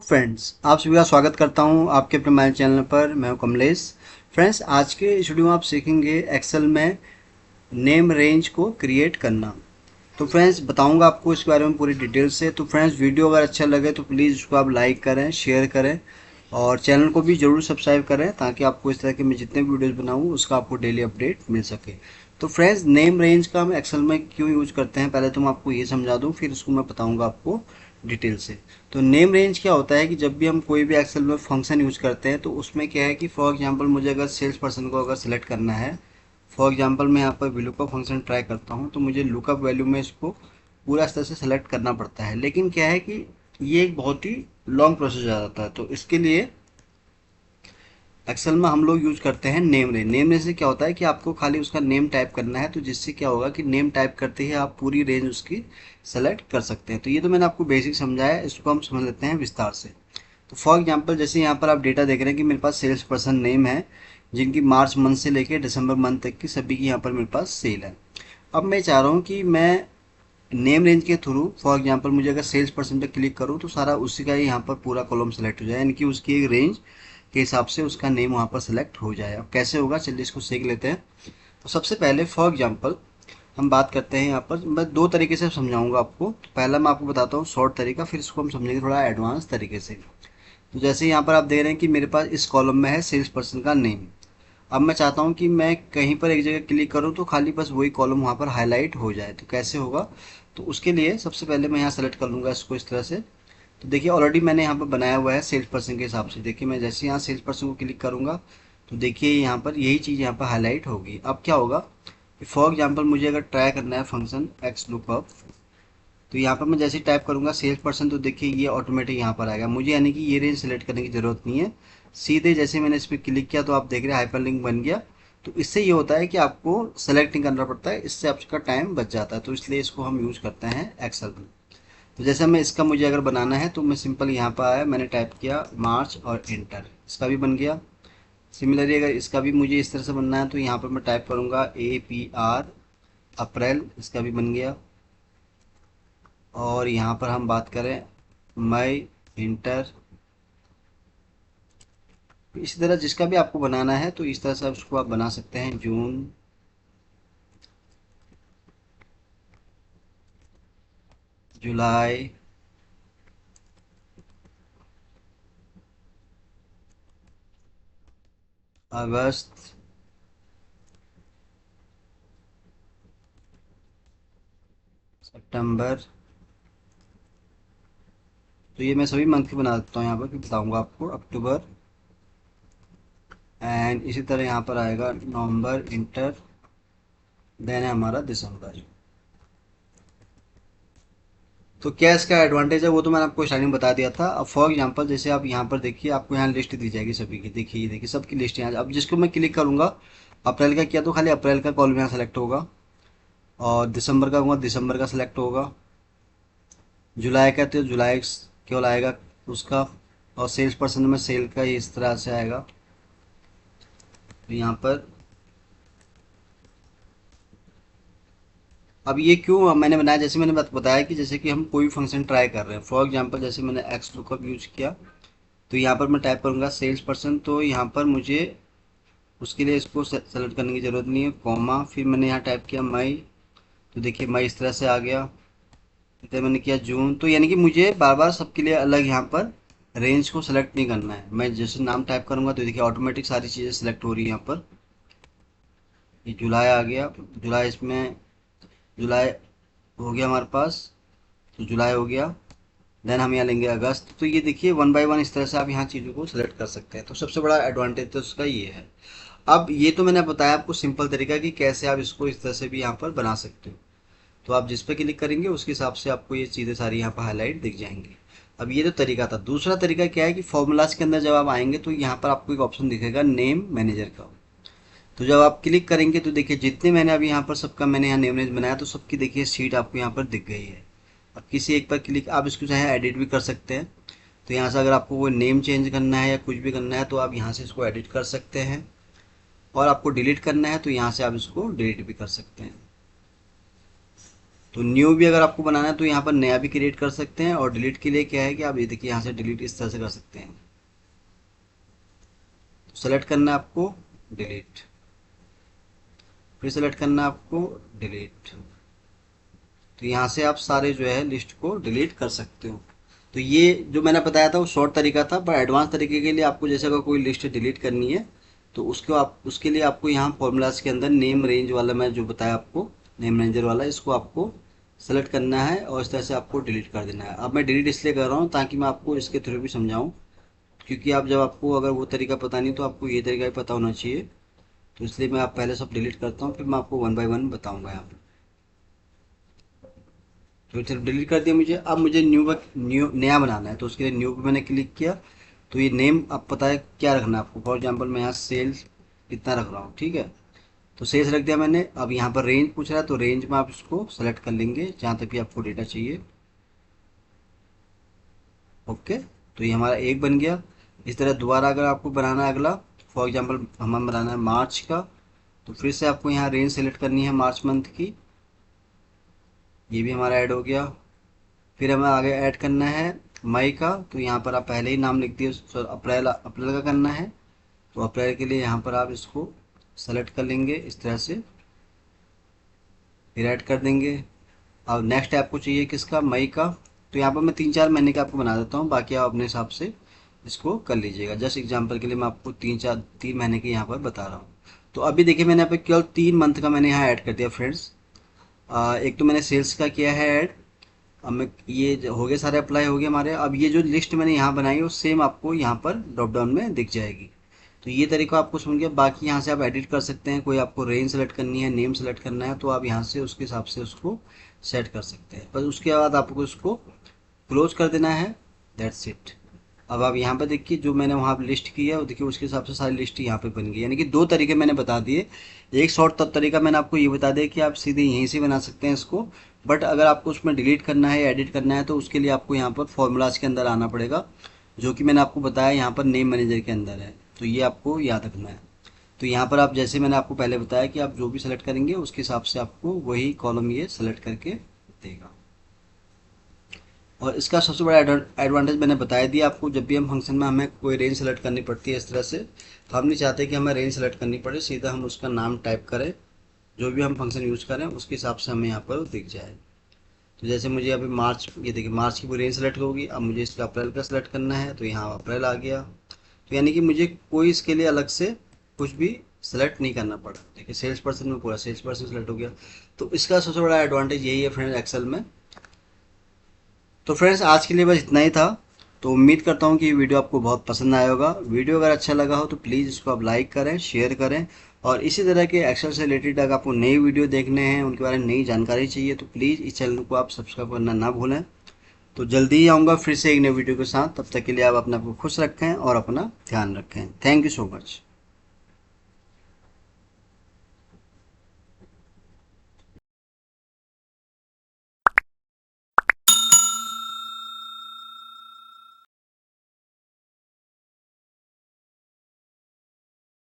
Friends, आप सभी का स्वागत करता हूं आपके अपने मोबाइल चैनल पर। मैं हूं कमलेश। फ्रेंड्स, आज के इस वीडियो में आप सीखेंगे एक्सेल में नेम रेंज को क्रिएट करना। तो फ्रेंड्स, बताऊंगा आपको इसके बारे में पूरी डिटेल से। तो फ्रेंड्स, वीडियो अगर अच्छा लगे तो प्लीज़ उसको आप लाइक करें, शेयर करें और चैनल को भी ज़रूर सब्सक्राइब करें, ताकि आपको इस तरह के मैं जितने भी वीडियोज़ बनाऊँ उसका आपको डेली अपडेट मिल सके। तो फ्रेंड्स, नेम रेंज का हम एक्सेल में क्यों यूज करते हैं, पहले तो मैं आपको ये समझा दूं, फिर उसको मैं बताऊंगा आपको डिटेल से। तो नेम रेंज क्या होता है कि जब भी हम कोई भी एक्सेल में फंक्शन यूज करते हैं तो उसमें क्या है कि फॉर एग्जांपल मुझे अगर सेल्स पर्सन को अगर सिलेक्ट करना है, फॉर एग्जांपल मैं यहाँ पर VLOOKUP फंक्शन ट्राई करता हूँ, तो मुझे लुकअप वैल्यू में इसको पूरा इस तरह से सेलेक्ट करना पड़ता है। लेकिन क्या है कि ये एक बहुत ही लॉन्ग प्रोसेस आ जाता है। तो इसके लिए एक्सेल में हम लोग यूज करते हैं नेम रेंज। नेम रेंज से क्या होता है कि आपको खाली उसका नेम टाइप करना है, तो जिससे क्या होगा कि नेम टाइप करते ही आप पूरी रेंज उसकी सेलेक्ट कर सकते हैं। तो ये तो मैंने आपको बेसिक समझाया, इसको हम समझ लेते हैं विस्तार से। तो फॉर एग्जांपल, जैसे यहाँ पर आप डेटा देख रहे हैं कि मेरे पास सेल्स पर्सन नेम है, जिनकी मार्च मंथ से लेकर दिसंबर मंथ तक की सभी की यहाँ पर मेरे पास सेल है। अब मैं चाह रहा हूँ कि मैं नेम रेंज के थ्रू, फॉर एग्जांपल मुझे अगर सेल्स पर्सन पे क्लिक करूँ तो सारा उसी का ही यहाँ पर पूरा कॉलम सेलेक्ट हो जाए, यानी कि उसकी एक रेंज के हिसाब से उसका नेम वहाँ पर सेलेक्ट हो जाए। अब कैसे होगा, चलिए इसको सीख लेते हैं। तो सबसे पहले फॉर एग्जांपल हम बात करते हैं, यहाँ पर मैं दो तरीके से समझाऊंगा आपको। तो पहला मैं आपको बताता हूँ शॉर्ट तरीका, फिर इसको हम समझेंगे थोड़ा एडवांस तरीके से। तो जैसे यहाँ पर आप देख रहे हैं कि मेरे पास इस कॉलम में है सेल्स पर्सन का नेम। अब मैं चाहता हूँ कि मैं कहीं पर एक जगह क्लिक करूँ तो खाली बस वही कॉलम वहाँ पर हाईलाइट हो जाए। तो कैसे होगा, तो उसके लिए सबसे पहले मैं यहाँ सेलेक्ट कर लूँगा इसको इस तरह से। तो देखिए ऑलरेडी मैंने यहाँ पर बनाया हुआ है सेल्स पर्सन के हिसाब से। देखिए मैं जैसे यहाँ सेल्स पर्सन को क्लिक करूँगा तो देखिए यहाँ पर यही चीज़ यहाँ पर हाईलाइट होगी। अब क्या होगा कि फॉर एग्जाम्पल मुझे अगर ट्राई करना है फंक्शन एक्स लुकअप, तो यहाँ पर मैं जैसे ही टाइप करूँगा सेल्स पर्सन, तो देखिए ये ऑटोमेटिक यहाँ पर आएगा। मुझे यानी कि ये रेंज सेलेक्ट करने की ज़रूरत नहीं है। सीधे जैसे मैंने इस पर क्लिक किया तो आप देख रहे हैं हाइपर लिंक बन गया। तो इससे ये होता है कि आपको सेलेक्ट नहीं करना पड़ता है, इससे आपका टाइम बच जाता है। तो इसलिए इसको हम यूज़ करते हैं एक्सेल में। तो जैसे मैं इसका मुझे अगर बनाना है तो मैं सिंपल यहाँ पर आया, मैंने टाइप किया मार्च और इंटर, इसका भी बन गया। सिमिलरली अगर इसका भी मुझे इस तरह से बनना है तो यहाँ पर मैं टाइप करूँगा APR अप्रैल, इसका भी बन गया। और यहाँ पर हम बात करें मई इंटर, इसी तरह जिसका भी आपको बनाना है तो इस तरह से उसको आप बना सकते हैं। जून, जुलाई, अगस्त, सितंबर। तो ये मैं सभी मंथ की बना देता हूँ यहाँ पर, कि बताऊँगा आपको अक्टूबर। एंड इसी तरह यहाँ पर आएगा नवंबर इंटर, देन है हमारा दिसंबर। तो क्या इसका एडवांटेज है वो तो मैंने आपको स्टार्टिंग में बता दिया था। अब फॉर एग्जांपल जैसे आप यहाँ पर देखिए, आपको यहाँ लिस्ट दी जाएगी सभी की। देखिए ये देखिए सबकी लिस्ट यहाँ। अब जिसको मैं क्लिक करूँगा, अप्रैल का किया तो खाली अप्रैल का कॉलम यहाँ सेलेक्ट होगा, और दिसंबर का होगा दिसंबर का सिलेक्ट होगा, जुलाई का तो जुलाई केवल आएगा उसका, और सेल्स पर्सन में सेल का इस तरह से आएगा। तो यहाँ पर अब ये क्यों मैंने बनाया, जैसे मैंने बताया कि जैसे कि हम कोई फंक्शन ट्राई कर रहे हैं। फॉर एग्जांपल जैसे मैंने एक्स लुकअप यूज किया, तो यहाँ पर मैं टाइप करूँगा सेल्स पर्सन, तो यहाँ पर मुझे उसके लिए इसको सेलेक्ट करने की ज़रूरत नहीं है, कॉमा फिर मैंने यहाँ टाइप किया मई। तो देखिए मई इस तरह से आ गया। फिर मैंने किया जून। तो यानी कि मुझे बार बार सबके लिए अलग यहाँ पर रेंज को सेलेक्ट नहीं करना है। मैं जैसे नाम टाइप करूँगा तो देखिए ऑटोमेटिक सारी चीज़ें सेलेक्ट हो रही है यहाँ पर। ये जुलाई आ गया, जुलाई इसमें जुलाई हो गया हमारे पास, तो जुलाई हो गया। देन हम यहाँ लेंगे अगस्त। तो ये देखिए वन बाय वन इस तरह से आप यहाँ चीज़ों को सेलेक्ट कर सकते हैं। तो सबसे बड़ा एडवांटेज तो उसका ये है। अब ये तो मैंने बताया आपको सिंपल तरीका कि कैसे आप इसको इस तरह से भी यहाँ पर बना सकते हो। तो आप जिस पे क्लिक करेंगे उसके हिसाब से आपको ये चीज़ें सारी यहाँ पर हाईलाइट दिख जाएंगी। अब ये तो तरीका था। दूसरा तरीका क्या है कि फॉर्मूलाज के अंदर जब आप आएंगे तो यहाँ पर आपको एक ऑप्शन दिखेगा नेम मैनेजर का। तो जब आप क्लिक करेंगे तो देखिए जितने मैंने अभी यहाँ पर सबका मैंने यहाँ नेम रेंज बनाया, तो सबकी देखिए सीट आपको यहाँ पर दिख गई है। अब किसी एक पर क्लिक, आप इसको चाहे एडिट भी कर सकते हैं। तो यहाँ से अगर आपको वो नेम चेंज करना है या कुछ भी करना है तो आप यहाँ से इसको एडिट कर सकते हैं, और आपको डिलीट करना है तो यहाँ से आप इसको डिलीट भी कर सकते हैं। तो न्यू भी अगर आपको बनाना है तो यहाँ पर नया भी क्रिएट कर सकते हैं, और डिलीट के लिए क्या है कि आप ये देखिए यहाँ से डिलीट इस तरह से कर सकते हैं। तो सेलेक्ट करना है आपको डिलीट, फिर सेलेक्ट करना है आपको डिलीट। तो यहाँ से आप सारे जो है लिस्ट को डिलीट कर सकते हो। तो ये जो मैंने बताया था वो शॉर्ट तरीका था, पर एडवांस तरीके के लिए आपको जैसे अगर कोई लिस्ट डिलीट करनी है तो उसके लिए आपको यहाँ फॉर्मूलाज के अंदर नेम रेंज वाला मैं जो बताया आपको, नेम रेंजर वाला, इसको आपको सेलेक्ट करना है और इस तरह से आपको डिलीट कर देना है। अब मैं डिलीट इसलिए कर रहा हूँ ताकि मैं आपको इसके थ्रू भी समझाऊँ, क्योंकि आप जब आपको अगर वो तरीका पता नहीं तो आपको ये तरीका भी पता होना चाहिए। तो इसलिए मैं आप पहले सब डिलीट करता हूँ, फिर मैं आपको वन बाय वन बताऊँगा यहाँ पर। तो चलो डिलीट कर दिया मुझे। अब मुझे न्यू नया बनाना है, तो उसके लिए न्यू पे मैंने क्लिक किया। तो ये नेम अब पता है क्या रखना है आपको। फॉर एग्जांपल मैं यहाँ सेल्स इतना रख रहा हूँ, ठीक है। तो सेल्स रख दिया मैंने। अब यहाँ पर रेंज पूछ रहा है, तो रेंज में आप इसको सेलेक्ट कर लेंगे जहाँ तक भी आपको डेटा चाहिए। ओके, तो ये हमारा एक बन गया। इस तरह दोबारा अगर आपको बनाना है अगला, फॉर एग्जाम्पल हमें बनाना है मार्च का, तो फिर से आपको यहाँ रेंज सेलेक्ट करनी है मार्च मंथ की। ये भी हमारा ऐड हो गया। फिर हमें आगे ऐड करना है मई का, तो यहाँ पर आप पहले ही नाम लिख दिए। अप्रैल अप्रैल का करना है, तो अप्रैल के लिए यहाँ पर आप इसको सेलेक्ट कर लेंगे इस तरह से, फिर ऐड कर देंगे। अब नेक्स्ट आपको चाहिए किसका, मई का। तो यहाँ पर मैं 3-4 महीने का आपको बना देता हूँ, बाकी आप अपने हिसाब से इसको कर लीजिएगा। जस्ट एग्जाम्पल के लिए मैं आपको 3 महीने के यहाँ पर बता रहा हूँ। तो अभी देखिए मैंने यहाँ पे केवल 3 मंथ का मैंने यहाँ ऐड कर दिया फ्रेंड्स। एक तो मैंने सेल्स का किया है ऐड। अब मैं ये हो गए सारे अप्लाई हो गए हमारे। अब ये जो लिस्ट मैंने यहाँ बनाई है वो सेम आपको यहाँ पर ड्रॉप डाउन में दिख जाएगी। तो ये तरीका आपको समझ गया। बाकी यहाँ से आप एडिट कर सकते हैं, कोई आपको रेंज सेलेक्ट करनी है, नेम सेलेक्ट करना है, तो आप यहाँ से उसके हिसाब से उसको सेट कर सकते हैं। बस उसके बाद आपको उसको क्लोज कर देना है, दैट्स इट। अब आप यहाँ पे देखिए जो मैंने वहाँ पे लिस्ट की है वो देखिए उसके हिसाब से सारी लिस्ट यहाँ पे बन गई। यानी कि 2 तरीके मैंने बता दिए। एक शॉर्ट तरीका मैंने आपको ये बता दिया कि आप सीधे यहीं से बना सकते हैं इसको, बट अगर आपको उसमें डिलीट करना है, एडिट करना है, तो उसके लिए आपको यहाँ पर फॉर्मूलाज के अंदर आना पड़ेगा, जो कि मैंने आपको बताया यहाँ पर नेम मैनेजर के अंदर है। तो ये आपको याद रखना है। तो यहाँ पर आप जैसे मैंने आपको पहले बताया कि आप जो भी सेलेक्ट करेंगे उसके हिसाब से आपको वही कॉलम ये सेलेक्ट करके देगा। और इसका सबसे बड़ा एडवांटेज मैंने बताया दिया आपको। जब भी हम फंक्शन में हमें कोई रेंज सेलेक्ट करनी पड़ती है इस तरह से, तो हम नहीं चाहते कि हमें रेंज सेलेक्ट करनी पड़े, सीधा हम उसका नाम टाइप करें, जो भी हम फंक्शन यूज़ करें उसके हिसाब से हमें यहाँ पर दिख जाए। तो जैसे मुझे अभी मार्च, ये देखिए मार्च की पूरी रेंज सेलेक्ट होगी। अब मुझे इसका अप्रैल का सेलेक्ट करना है, तो यहाँ अप्रैल आ गया। तो यानी कि मुझे कोई इसके लिए अलग से कुछ भी सेलेक्ट नहीं करना पड़ा। देखिए सेल्स पर्सन में पूरा सेल्स पर्सन सेलेक्ट हो गया। तो इसका सबसे बड़ा एडवांटेज यही है फ्रेंड्स एक्सेल में। तो फ्रेंड्स आज के लिए बस इतना ही था। तो उम्मीद करता हूँ कि ये वीडियो आपको बहुत पसंद आया होगा। वीडियो अगर अच्छा लगा हो तो प्लीज़ इसको आप लाइक करें, शेयर करें, और इसी तरह के एक्सेल से रिलेटेड अगर आपको नई वीडियो देखने हैं, उनके बारे में नई जानकारी चाहिए, तो प्लीज़ इस चैनल को आप सब्सक्राइब करना ना भूलें। तो जल्दी ही आऊँगा फिर से एक नई वीडियो के साथ। तब तक के लिए आप अपने आप को खुश रखें और अपना ध्यान रखें। Thank you so much.